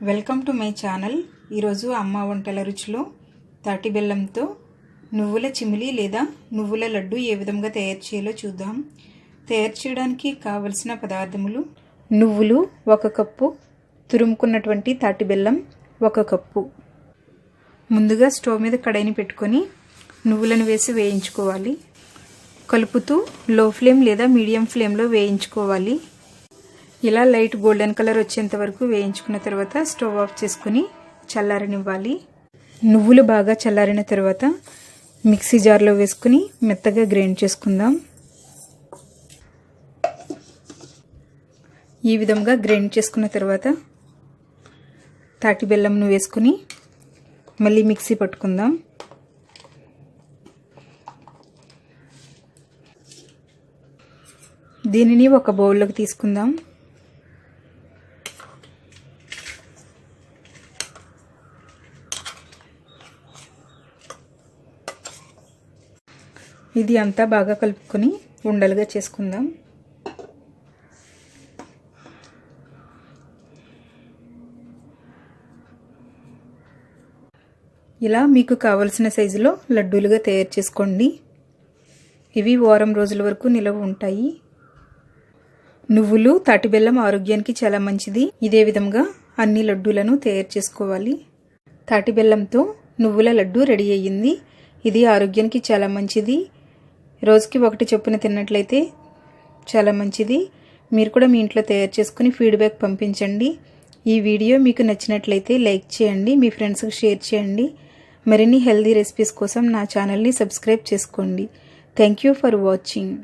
Welcome to my channel. ఈరోజు అమ్మ వంటల రుచిలో తాటి బెల్లంతో నువ్వుల చిమిలి లేదా నువ్వుల లడ్డు ఏ విధంగా తయారు చేయాలో చూద్దాం. తయారు చేయడానికి కావలసిన పదార్థములు: నువ్వులు 1 కప్పు, తురుముకున్నటువంటి తాటి బెల్లం 1 కప్పు. ముందుగా స్టవ్ మీద కడాయిని పెట్టుకొని నువ్వులను వేసి వేయించుకోవాలి. కలుపుతూ లో ఫ్లేమ్ లేదా మీడియం ఫ్లేమ్లో వేయించుకోవాలి. ఇలా లైట్ గోల్డెన్ కలర్ వచ్చేంత వరకు వేయించుకున్న తర్వాత స్టవ్ ఆఫ్ చేసుకుని చల్లారనివ్వాలి. నువ్వులు బాగా చల్లారిన తర్వాత మిక్సీ జార్లో వేసుకుని మెత్తగా గ్రైండ్ చేసుకుందాం. ఈ విధంగా గ్రైండ్ చేసుకున్న తర్వాత తాటి బెల్లంను వేసుకుని మళ్ళీ మిక్సీ పట్టుకుందాం. దీనిని ఒక బౌల్లోకి తీసుకుందాం. ఇది అంతా బాగా కలుపుకొని ఉండలుగా చేసుకుందాం. ఇలా మీకు కావలసిన సైజులో లడ్డూలుగా తయారు చేసుకోండి. ఇవి వారం రోజుల వరకు నిలవ ఉంటాయి. నువ్వులు, తాటి బెల్లం ఆరోగ్యానికి చాలా మంచిది. ఇదే విధంగా అన్ని లడ్డూలను తయారు చేసుకోవాలి. తాటి బెల్లంతో నువ్వుల లడ్డు రెడీ అయ్యింది. ఇది ఆరోగ్యానికి చాలా మంచిది. రోజుకి 1 చొప్పున తిన్నట్లయితే చాలా మంచిది. మీరు కూడా మీ ఇంట్లో తయారు చేసుకుని ఫీడ్బ్యాక్ పంపించండి. ఈ వీడియో మీకు నచ్చినట్లయితే లైక్ చేయండి, మీ ఫ్రెండ్స్కి షేర్ చేయండి. మరిన్ని హెల్దీ రెసిపీస్ కోసం నా ఛానల్ని సబ్స్క్రైబ్ చేసుకోండి. Thank you for watching.